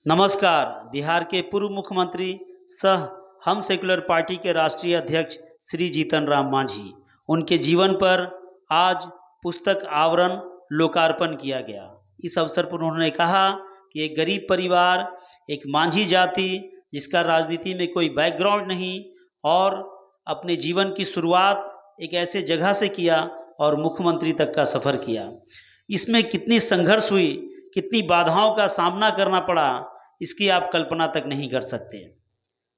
नमस्कार। बिहार के पूर्व मुख्यमंत्री सह हम सेकुलर पार्टी के राष्ट्रीय अध्यक्ष श्री जीतन राम मांझी, उनके जीवन पर आज पुस्तक आवरण लोकार्पण किया गया। इस अवसर पर उन्होंने कहा कि एक गरीब परिवार, एक मांझी जाति जिसका राजनीति में कोई बैकग्राउंड नहीं, और अपने जीवन की शुरुआत एक ऐसे जगह से किया और मुख्यमंत्री तक का सफ़र किया। इसमें कितनी संघर्ष हुई, कितनी बाधाओं का सामना करना पड़ा, इसकी आप कल्पना तक नहीं कर सकते।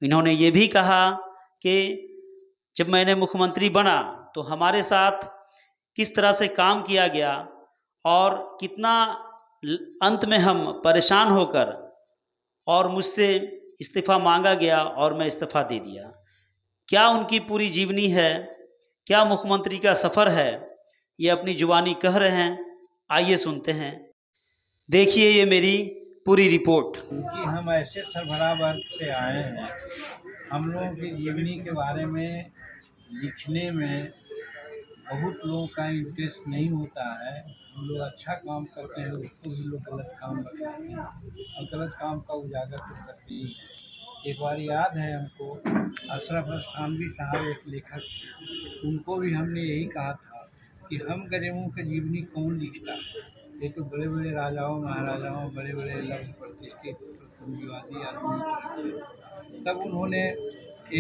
इन्होंने ये भी कहा कि जब मैंने मुख्यमंत्री बना तो हमारे साथ किस तरह से काम किया गया और कितना अंत में हम परेशान होकर और मुझसे इस्तीफ़ा मांगा गया और मैं इस्तीफ़ा दे दिया। क्या उनकी पूरी जीवनी है, क्या मुख्यमंत्री का सफ़र है, ये अपनी जुबानी कह रहे हैं। आइए सुनते हैं। देखिए ये मेरी पूरी रिपोर्ट। क्योंकि हम ऐसे सरबराह वर्ग से आए हैं, हम लोगों की जीवनी के बारे में लिखने में बहुत लोगों का इंटरेस्ट नहीं होता है। हम लोग अच्छा काम करते हैं, उसको भी लोग गलत काम बताते हैं और गलत काम का उजागर तो करते ही हैं। एक बार याद है हमको, अशरफ अस्थानवी साहब एक लेखक थे, उनको भी हमने यही कहा था कि हम गरीबों की जीवनी कौन लिखता है। ये तो बड़े बड़े राजाओं महाराजाओं, बड़े बड़े लंब प्रतिष्ठित पूंजीवादी आदमी करते। तब उन्होंने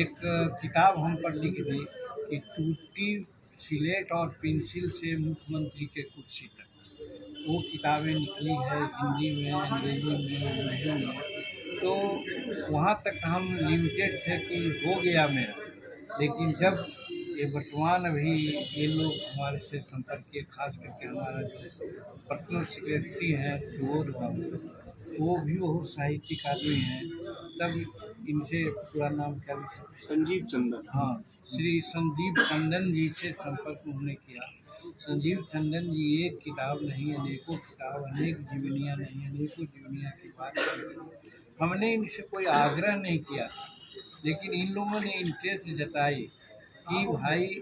एक किताब हम पर लिख दी कि टूटी सिलेट और पेंसिल से मुख्यमंत्री के कुर्सी तक। वो किताबें निकली है हिंदी में, अंग्रेजी में, उर्दू में। तो वहाँ तक हम लिमिटेड थे कि हो गया मेरा। लेकिन जब ये वर्तमान अभी ये लोग हमारे से संपर्क किए, खास करके हमारा जो पर्सनल सेक्रेटरी हैं सुबोध बाबू, वो भी बहुत साहित्यिक आदमी हैं। तब इनसे पूरा नाम क्या लिखा? संजीव चंदन। हाँ, श्री संजीव चंदन जी से संपर्क उन्होंने किया। संजीव चंदन जी एक किताब नहीं, अनेकों किताब, अनेक जीवनियाँ नहीं, अनेकों जीवनियाँ की बात करते। हमने इनसे कोई आग्रह नहीं किया, लेकिन इन लोगों ने इंटरेस्ट जताई कि भाई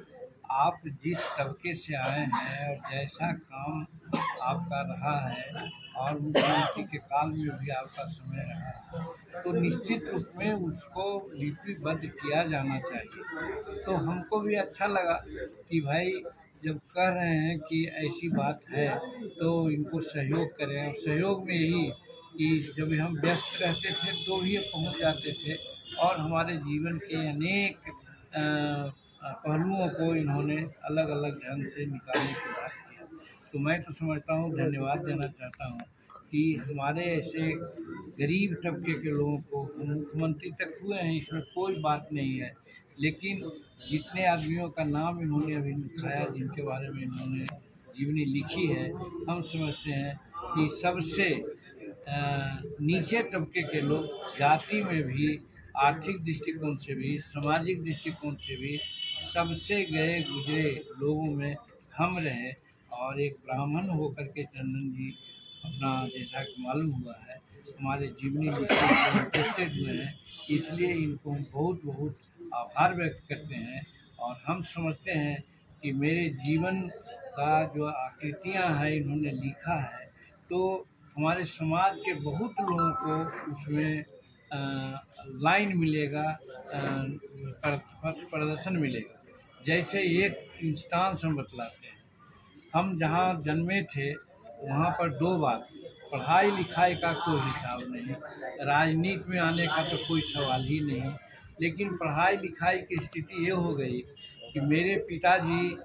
आप जिस तबके से आए हैं और जैसा काम आपका रहा है और मुख्यमंत्री के काल में भी आपका समय रहा, तो निश्चित रूप में उसको लिपिबद्ध किया जाना चाहिए। तो हमको भी अच्छा लगा कि भाई जब कह रहे हैं कि ऐसी बात है तो इनको सहयोग करें। और सहयोग में यही कि जब हम व्यस्त रहते थे तो भी ये पहुंच जाते थे और हमारे जीवन के अनेक पहलुओं को इन्होंने अलग अलग ढंग से निकालने की बात किया। तो मैं तो समझता हूँ, धन्यवाद देना चाहता हूँ कि हमारे ऐसे गरीब तबके के लोगों को मुख्यमंत्री तक हुए हैं, इसमें कोई बात नहीं है। लेकिन जितने आदमियों का नाम इन्होंने अभी लिखाया, जिनके बारे में इन्होंने जीवनी लिखी है, हम समझते हैं कि सबसे नीचे तबके के लोग जाति में भी, आर्थिक दृष्टिकोण से भी, सामाजिक दृष्टिकोण से भी सबसे गए गुजरे लोगों में हम रहे। और एक ब्राह्मण होकर के चंदन जी अपना, जैसा कि मालूम हुआ है, हमारे जीवनी लिखने में इंटरेस्टेड हुए हैं, इसलिए इनको हम बहुत बहुत आभार व्यक्त करते हैं। और हम समझते हैं कि मेरे जीवन का जो आकृतियाँ हैं इन्होंने लिखा है, तो हमारे समाज के बहुत लोगों को उसमें लाइन मिलेगा, प्रदर्शन मिलेगा। जैसे एक इंस्टांस हम बतलाते हैं, हम जहाँ जन्मे थे वहाँ पर दो बात, पढ़ाई लिखाई का कोई हिसाब नहीं, राजनीति में आने का तो कोई सवाल ही नहीं। लेकिन पढ़ाई लिखाई की स्थिति ये हो गई कि मेरे पिताजी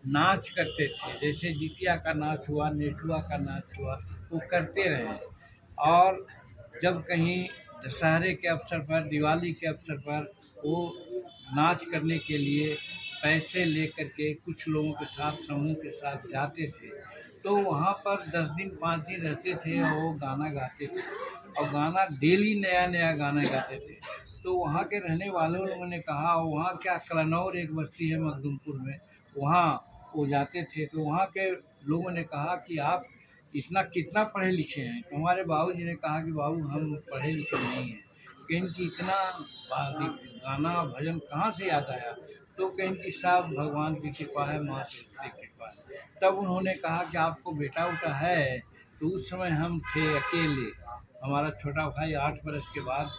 नाच करते थे, जैसे जितिया का नाच हुआ, नेठुआ का नाच हुआ, वो करते रहे। और जब कहीं दशहरे के अवसर पर, दिवाली के अवसर पर वो नाच करने के लिए पैसे लेकर के कुछ लोगों के साथ, समूह के साथ जाते थे, तो वहाँ पर 10 दिन 5 दिन रहते थे और वो गाना गाते थे और गाना डेली नया नया गाना गाते थे। तो वहाँ के रहने वालों लोगों ने कहा, वहाँ क्या कलनौर एक बस्ती है मखदूमपुर में, वहाँ वो जाते थे, तो वहाँ के लोगों ने कहा कि आप इतना कितना पढ़े लिखे हैं। तो हमारे बाबूजी ने कहा कि बाबू हम पढ़े लिखे नहीं हैं। कहें कि इतना गाना भजन कहाँ से याद आया? तो कहें कि साहब भगवान की कृपा है, माँ सरस्वती की कृपा है। तब उन्होंने कहा कि आपको बेटा उटा है? तो उस समय हम थे अकेले, हमारा छोटा भाई 8 बरस के बाद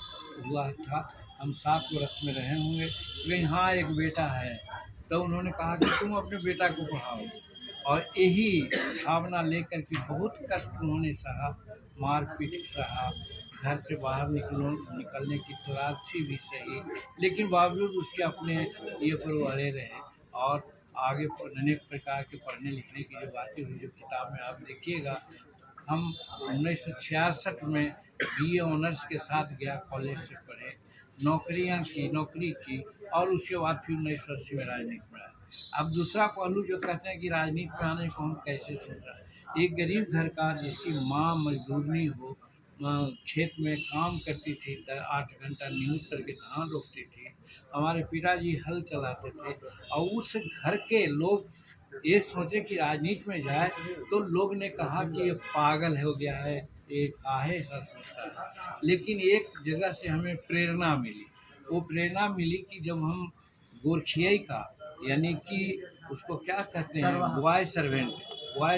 हुआ था, हम 7 बरस में रहे होंगे, लेकिन हाँ एक बेटा है। तो उन्होंने कहा कि तुम अपने बेटा को पढ़ाओ, और यही भावना लेकर के बहुत कष्ट उन्होंने सहा, मारपीट सहा, घर से बाहर निकलने की तलाशी भी सही, लेकिन बावजूद उसके अपने ये पर वो अड़े रहे। और आगे अनेक प्रकार के पढ़ने लिखने की जो बातें हुई, जो किताब में आप देखिएगा, हम 1966 में बीए ऑनर्स के साथ गया कॉलेज से पढ़े, नौकरी की, और उसके बाद फिर 1980 में राजनीति में आया। अब दूसरा पहलू जो कहते हैं कि राजनीति में आने को हम कैसे सोचा, एक गरीब घर का जिसकी माँ मजदूरनी हो, खेत में काम करती थी, 8 घंटा नियुक्त करके धान रोपती थी, हमारे पिताजी हल चलाते थे, और उस घर के लोग ये सोचे कि राजनीति में जाए, तो लोग ने कहा कि ये पागल हो गया है, ये काहे ऐसा सोचता है। लेकिन एक जगह से हमें प्रेरणा मिली, वो प्रेरणा मिली कि जब हम गोरखियाई का, यानी कि उसको क्या कहते हैं, बॉय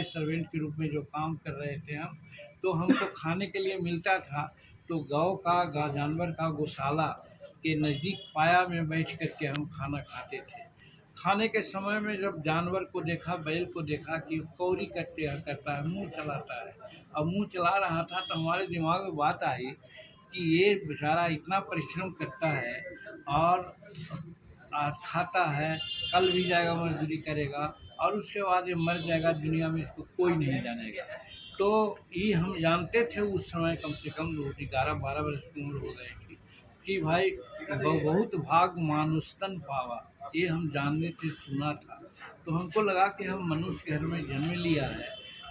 सर्वेंट के रूप में जो काम कर रहे थे हम, तो हमको खाने के लिए मिलता था, तो जानवर का गौशाला के नज़दीक पाया में बैठ कर के हम खाना खाते थे। खाने के समय में जब जानवर को देखा, बैल को देखा कि कौरी करता है, मुंह चलाता है, और मुंह चला रहा था, तो हमारे दिमाग में बात आई कि ये बेचारा इतना परिश्रम करता है और आज खाता है, कल भी जाएगा मजदूरी करेगा, और उसके बाद ये मर जाएगा, दुनिया में इसको कोई नहीं जानेगा। तो ये हम जानते थे उस समय, कम से कम 11-12 वर्ष की उम्र हो गई थी, कि भाई बहुत भाग मानुस्तन पावा, ये हम जानने थे, सुना था। तो हमको लगा कि हम मनुष्य घर में जन्म लिया है,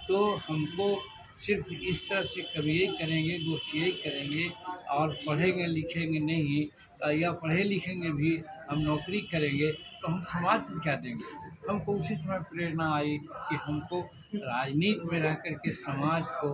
तो हमको सिर्फ इस तरह से कभी यही करेंगे, गोष्ठी करेंगे, और पढ़ेंगे लिखेंगे नहीं, या पढ़े लिखेंगे भी हम नौकरी करेंगे, तो हम समाज को क्या देंगे। हमको उसी समय प्रेरणा आई कि हमको राजनीति में रह कर के समाज को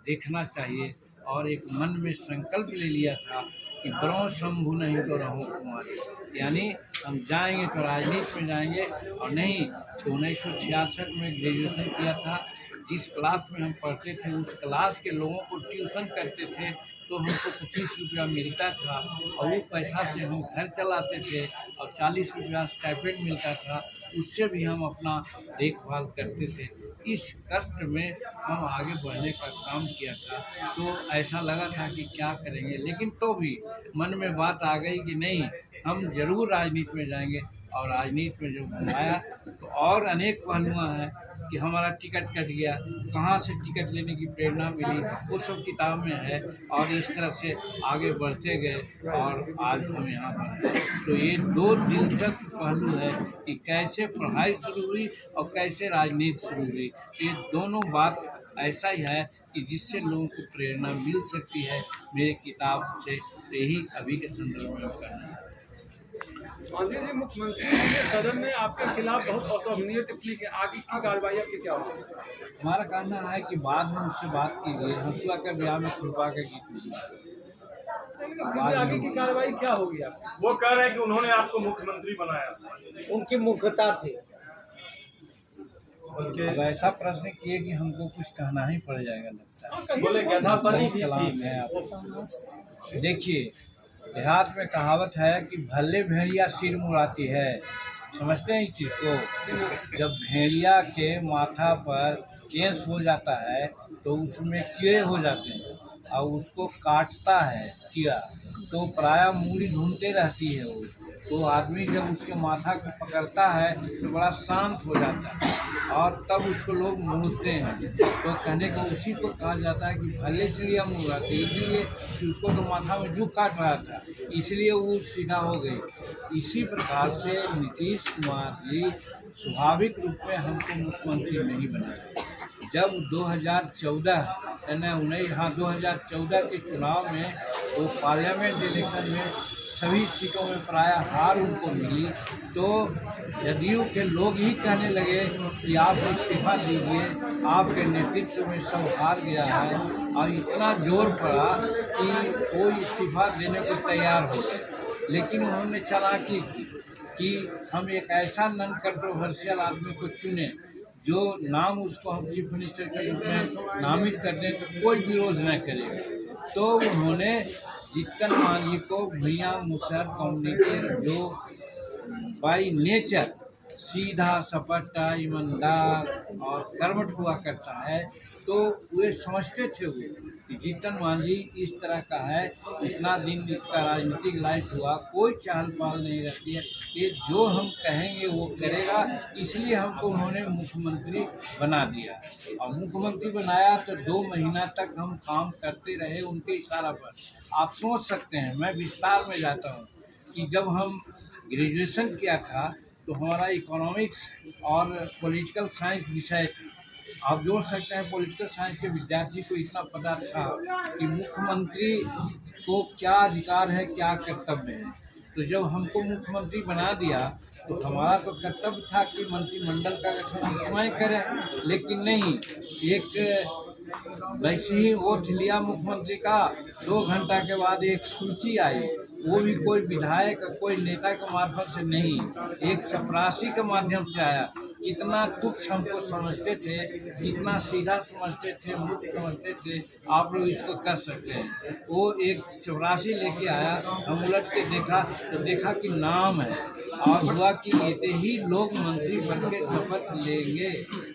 देखना चाहिए, और एक मन में संकल्प ले लिया था कि बरों शंभु नहीं तो रहो कुमारी, यानी हम जाएंगे तो राजनीति में जाएंगे, और नहीं तो 1966 में ग्रेजुएशन किया था। जिस क्लास में हम पढ़ते थे उस क्लास के लोगों को ट्यूशन करते थे, तो हमको 25 रुपया मिलता था, और वो पैसा से हम घर चलाते थे, और 40 रुपया स्टाइपेंड मिलता था, उससे भी हम अपना देखभाल करते थे। इस कष्ट में हम आगे बढ़ने का काम किया था, तो ऐसा लगा था कि क्या करेंगे, लेकिन तो भी मन में बात आ गई कि नहीं, हम जरूर राजनीति में जाएंगे। और राजनीति में जब आया तो और अनेक पहलुआ हैं कि हमारा टिकट कट गया, कहाँ से टिकट लेने की प्रेरणा मिली, वो सब किताब में है, और इस तरह से आगे बढ़ते गए, और आज हम यहाँ पर हैं। तो ये दो दिलचस्प पहलू है कि कैसे पढ़ाई शुरू हुई और कैसे राजनीति शुरू हुई। ये दोनों बात ऐसा ही है कि जिससे लोगों को प्रेरणा मिल सकती है मेरे किताब से, यही अभी के संदर्भ में कहना है। माननीय जी, मुख्यमंत्री जी ने सदन में आपके खिलाफ बहुत अशोभनीय टिप्पणी की, आगे की कार्रवाई आपकी क्या होगी? हमारा कहना है कि बाद में उससे बात कीजिए, हंसुआ का ब्याह में खुरपा का गीत नहीं। आगे की कार्रवाई क्या होगी आपकी? वो कह रहे हैं कि उन्होंने आपको मुख्यमंत्री बनाया, उनकी मुख्यता थी। अब ऐसा प्रश्न किए कि हमको कुछ कहना ही पड़ जाएगा, लगता है। बोले गधापनी की सलाम थी। है आपको। देखिए, देहात में कहावत है कि भले भेड़िया सिर मुड़ाती है, समझते हैं इस चीज़ को। जब भेड़िया के माथा पर केस हो जाता है तो उसमें कीड़े हो जाते हैं, और उसको काटता है कीड़ा, तो प्रायः मूड़ी ढूंढते रहती है वो। तो आदमी जब उसके माथा को पकड़ता है तो बड़ा शांत हो जाता है, और तब उसको लोग मुड़ते हैं। तो कहने को उसी को कहा जाता है कि भले चिड़िया मुड़ाती, इसलिए कि उसको तो माथा में जू काट रहा था, इसलिए वो सीधा हो गई। इसी प्रकार से नीतीश कुमार जी स्वाभाविक रूप में हमको मुख्यमंत्री नहीं बनाए। जब 2014 2014 के चुनाव में वो पार्लियामेंट इलेक्शन में सभी सीटों में प्रायः हार उनको मिली, तो जदयू के लोग ही कहने लगे कि आप इस्तीफा दीजिए, आपके नेतृत्व में सब हार गया है, और इतना जोर पड़ा कि वो इस्तीफा देने को तैयार हो गए। लेकिन उन्होंने चालाकी की कि हम एक ऐसा नॉन कंट्रोवर्शियल आदमी को चुने जो नाम उसको हम चीफ मिनिस्टर के रूप में नामित कर दें तो कोई विरोध न करेगा। तो उन्होंने जीतन मांझी को भैया मुसहर कम्युनिटी जो बाई नेचर सीधा सपटा ईमानदार और कर्मठ हुआ करता है, तो वे समझते थे वो कि जीतन मांझी इस तरह का है। इतना दिन इसका राजनीतिक लाइफ हुआ, कोई चाल पाल नहीं रहती है, ये जो हम कहेंगे वो करेगा, इसलिए हमको उन्होंने मुख्यमंत्री बना दिया। और मुख्यमंत्री बनाया तो 2 महीना तक हम काम करते रहे उनके इशारा पर। आप सोच सकते हैं, मैं विस्तार में जाता हूँ कि जब हम ग्रेजुएशन किया था तो हमारा इकोनॉमिक्स और पॉलिटिकल साइंस विषय था। आप जोड़ सकते हैं पॉलिटिकल साइंस के विद्यार्थी को इतना पता था कि मुख्यमंत्री को क्या अधिकार है, क्या कर्तव्य है। तो जब हमको मुख्यमंत्री बना दिया तो हमारा तो कर्तव्य था कि मंत्रिमंडल का गठन स्वयं करें, लेकिन नहीं, एक वैसे ही वोट लिया मुख्यमंत्री का, 2 घंटा के बाद एक सूची आई, वो भी कोई विधायक कोई नेता के मार्फत से नहीं, एक चपरासी के माध्यम से आया। इतना तुच्छ हमको समझते थे, इतना सीधा समझते थे, मूर्ख समझते थे, आप लोग इसको कर सकते हैं। वो एक चपरासी लेके आया, हम उलट के देखा तो देखा कि नाम है, और हुआ कि ये ही लोग मंत्री बन के शपथ लेंगे।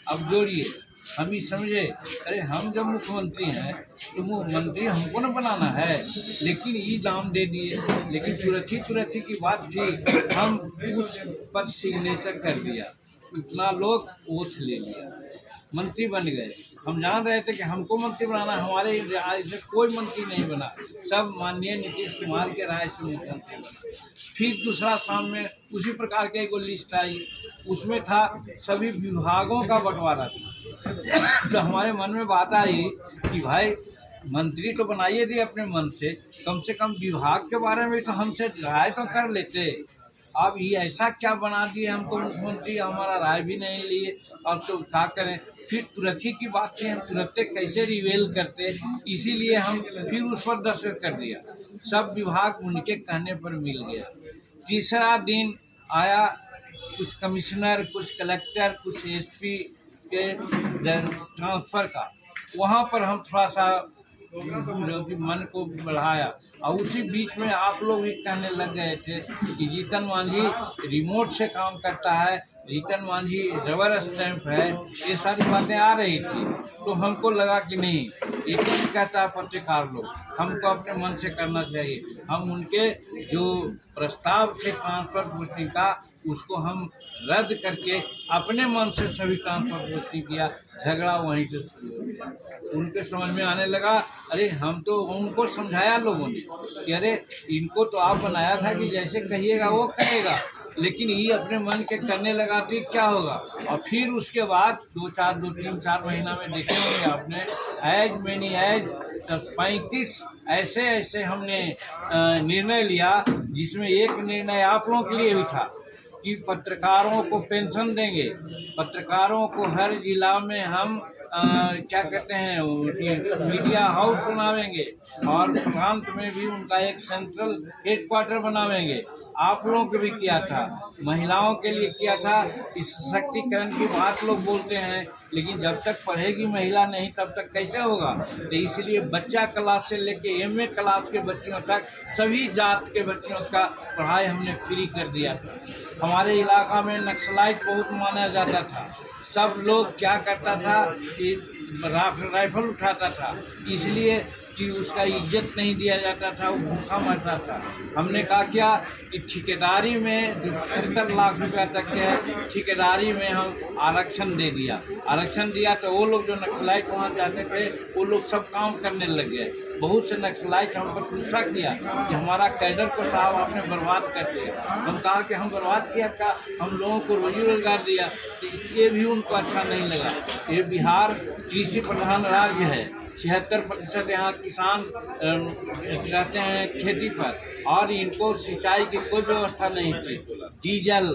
अब जोड़िए, हम ही समझे, अरे हम जब मुख्यमंत्री हैं तो मंत्री हमको न बनाना है, लेकिन ये दाम दे दिए। लेकिन तुरंत ही की बात थी, हम उस पर सिग्नेचर कर दिया, इतना लोग ओथ ले लिया, मंत्री बन गए। हम जान रहे थे कि हमको मंत्री बनाना, हमारे राय से कोई मंत्री नहीं बना, सब माननीय नीतीश कुमार के राय से मुख्यमंत्री बना। फिर दूसरा शाम में उसी प्रकार के एक लिस्ट आई, उसमें था सभी विभागों का बंटवारा था। तो हमारे मन में बात आई कि भाई मंत्री तो बनाइए दिए अपने मन से कम विभाग के बारे में तो हमसे राय तो कर लेते। अब ये ऐसा क्या बना दिए हमको मुख्यमंत्री, हमारा राय भी नहीं लिए, अब तो क्या करें। फिर तुरंत ही की बात थी, हम तुरंत कैसे रिवेल करते, इसीलिए हम फिर उस पर दस्तखत कर दिया। सब विभाग उनके कहने पर मिल गया। तीसरा दिन आया, कुछ कमिश्नर, कुछ कलेक्टर, कुछ एसपी के ट्रांसफ़र का, वहाँ पर हम थोड़ा सा मन को बढ़ाया। और उसी बीच में आप लोग भी कहने लग गए थे कि जीतन मांझी रिमोट से काम करता है, जीतन मांझी रबर स्टैंप है, ये सारी बातें आ रही थी। तो हमको लगा कि नहीं, ये तो कहता है पत्रकार लोग, हमको अपने मन से करना चाहिए। हम उनके जो प्रस्ताव थे ट्रांसफ़र पोस्टिंग का, उसको हम रद्द करके अपने मन से सभी ट्रांसफ़र पोस्टिंग किया। झगड़ा वहीं से शुरू हो गया। उनके समझ में आने लगा, अरे हम तो उनको समझाया लोगों ने कि अरे इनको तो आप बनाया था कि जैसे कहिएगा वो करेगा, लेकिन ये अपने मन के करने लगा तो क्या होगा। और फिर उसके बाद 2-3-4 महीना में देखे होंगे आपने, एज मैनी एज 35 ऐसे हमने निर्णय लिया, जिसमें एक निर्णय आप लोगों के लिए भी था कि पत्रकारों को पेंशन देंगे, पत्रकारों को हर जिला में हम क्या कहते हैं मीडिया हाउस बनावेंगे, और प्रांत में भी उनका एक सेंट्रल हेडक्वार्टर बनावेंगे। आप लोगों को भी किया था, महिलाओं के लिए किया था। इस सशक्तिकरण की बात लोग बोलते हैं, लेकिन जब तक पढ़ेगी महिला नहीं तब तक कैसे होगा। तो इसलिए बच्चा क्लास से लेके MA क्लास के बच्चियों तक सभी जात के बच्चियों का पढ़ाई हमने फ्री कर दिया था। हमारे इलाका में नक्सलाइट बहुत माना जाता था, सब लोग क्या करता था कि राइफल उठाता था, इसलिए कि उसका इज्जत नहीं दिया जाता था, वो भूखा मरता था। हमने कहा क्या कि ठेकेदारी में जो 75 लाख रुपया तक के ठेकेदारी में हम आरक्षण दे दिया। आरक्षण दिया तो वो लोग जो नक्सलाइट वहाँ जाते थे वो लोग सब काम करने लग गए। बहुत से नक्सलाइट हम पर गुस्सा किया कि हमारा कैडर को साहब आपने बर्बाद कर दिया। हम कहा कि हम बर्बाद किया क्या, हम लोगों को रोजी रोजगार दिया, तो ये भी उनको अच्छा नहीं लगा। ये बिहार कृषि प्रधान राज्य है, 76% यहाँ किसान रहते हैं खेती पर, और इनको सिंचाई की कोई व्यवस्था नहीं थी। डीजल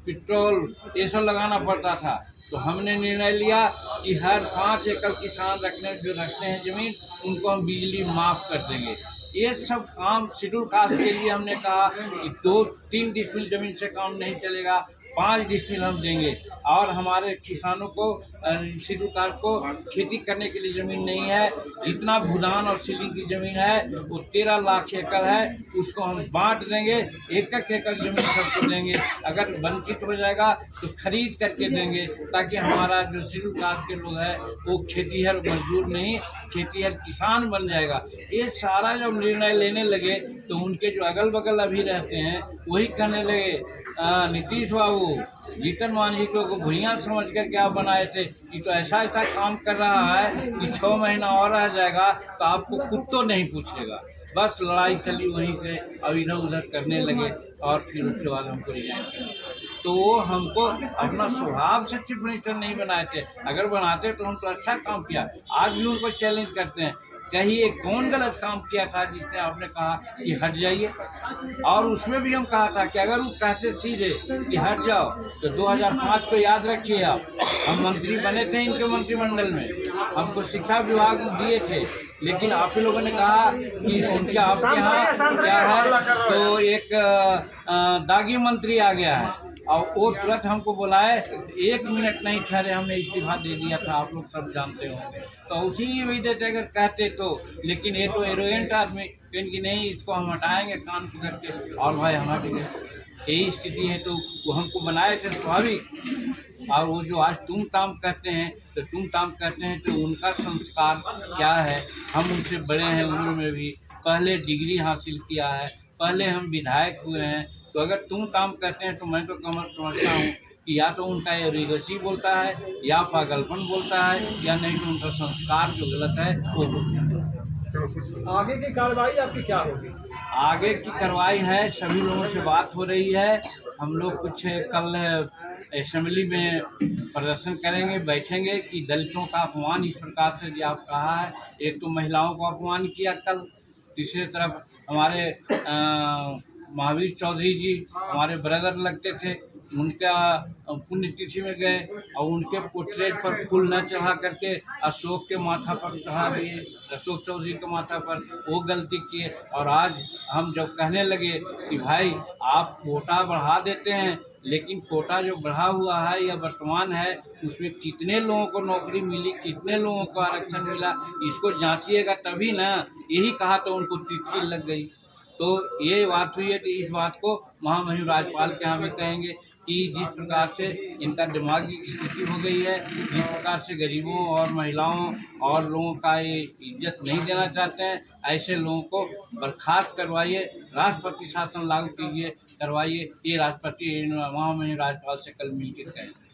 पेट्रोल ये सब लगाना पड़ता था। तो हमने निर्णय लिया कि हर 5 एकड़ किसान जो रखते हैं ज़मीन, उनको हम बिजली माफ़ कर देंगे। ये सब काम शेड्यूल कास्ट के लिए हमने कहा कि 2-3 डिसमिल ज़मीन से काम नहीं चलेगा, 5 डिसमिल हम देंगे। और हमारे किसानों को शेड्यूल कास्ट को खेती करने के लिए ज़मीन नहीं है। जितना भूदान और सीलिंग की ज़मीन है वो 13 लाख एकड़ है, उसको हम बांट देंगे। 1-1 एकड़ ज़मीन सबको देंगे। अगर वंचित हो जाएगा तो खरीद करके देंगे, ताकि हमारा जो शेड्यूल कास्ट के लोग हैं वो खेतीहर मजदूर नहीं, खेतीहर किसान बन जाएगा। ये सारा जब निर्णय लेने लगे तो उनके जो अगल बगल अभी रहते हैं वही कहने लगे, नीतीश बाबू, जीतन मांझी को भुइयाँ समझ कर क्या बनाए थे कि तो ऐसा काम कर रहा है कि 6 महीना और रह जाएगा तो आपको कुत्तों नहीं पूछेगा। बस लड़ाई चली वहीं से, अब इधर उधर करने लगे और फिर उसके बाद हमको रिजाइन कर। तो वो हमको अपना स्वभाव से चीफ मिनिस्टर नहीं बनाए थे। अगर बनाते तो हम तो अच्छा काम किया। आज भी उनको चैलेंज करते हैं, कहिए कौन गलत काम किया था जिसने आपने कहा कि हट जाइए। और उसमें भी हम कहा था कि अगर वो कहते सीधे कि हट जाओ तो 2005 को याद रखिए आप, हम मंत्री बने थे इनके मंत्रिमंडल में, हमको शिक्षा विभाग दिए थे, लेकिन आप ही लोगों ने कहा कि उनके आपके यहाँ क्या है तो एक दागी मंत्री आ गया है और वो तुरंत हमको बुलाए, 1 मिनट नहीं ठहरे हमने इस्तीफा दे दिया था, आप लोग सब जानते होंगे। तो उसी वजह से अगर कहते तो, लेकिन ये तो एरोगेंट आदमी कि नहीं इसको हम हटाएंगे कान पकड़ के, और भाई हम हट गए। यही स्थिति है। तो वो हमको बनाए थे स्वाभाविक। और वो जो आज तुम ताम कहते हैं तो तुम ताम कहते हैं तो उनका संस्कार क्या है। हम उनसे बड़े हैं उम्र में भी, पहले डिग्री हासिल किया है, पहले हम विधायक हुए हैं। तो अगर तुम ताम कहते हैं तो मैं तो कमर समझता हूँ कि या तो उनका एरोगेंसी बोलता है, या पागलपन बोलता है, या नहीं तो उनका संस्कार जो गलत है वो बोलता है। आगे की कार्रवाई आपकी क्या होगी? आगे की कार्रवाई है, सभी लोगों से बात हो रही है। हम लोग कुछ कल असेंबली में प्रदर्शन करेंगे, बैठेंगे कि दलितों का अपमान इस प्रकार से जो आप कहा है, एक तो महिलाओं को अपमान किया कल, तीसरी तरफ हमारे महावीर चौधरी जी हमारे ब्रदर लगते थे, उनका पुण्यतिथि में गए और उनके पोर्ट्रेट पर फूल न चढ़ा करके अशोक के माथा पर चढ़ा दिए, अशोक चौधरी के माथा पर, वो गलती किए। और आज हम जब कहने लगे कि भाई आप कोटा बढ़ा देते हैं, लेकिन कोटा जो बढ़ा हुआ है या वर्तमान है उसमें कितने लोगों को नौकरी मिली, कितने लोगों को आरक्षण मिला, इसको जांचिएगा तभी ना। यही कहा तो उनको तितली लग गई। तो ये बात हुई है। तो इस बात को महामहिम राज्यपाल के यहाँ भी कहेंगे कि जिस प्रकार से इनका दिमाग की स्थिति हो गई है, जिस प्रकार से गरीबों और महिलाओं और लोगों का ये इज्जत नहीं देना चाहते हैं, ऐसे लोगों को बर्खास्त करवाइए, राष्ट्रपति शासन लागू कीजिए, करवाइए। ये राष्ट्रपति महामहिम राज्यपाल से कल मिलकर कहेंगे।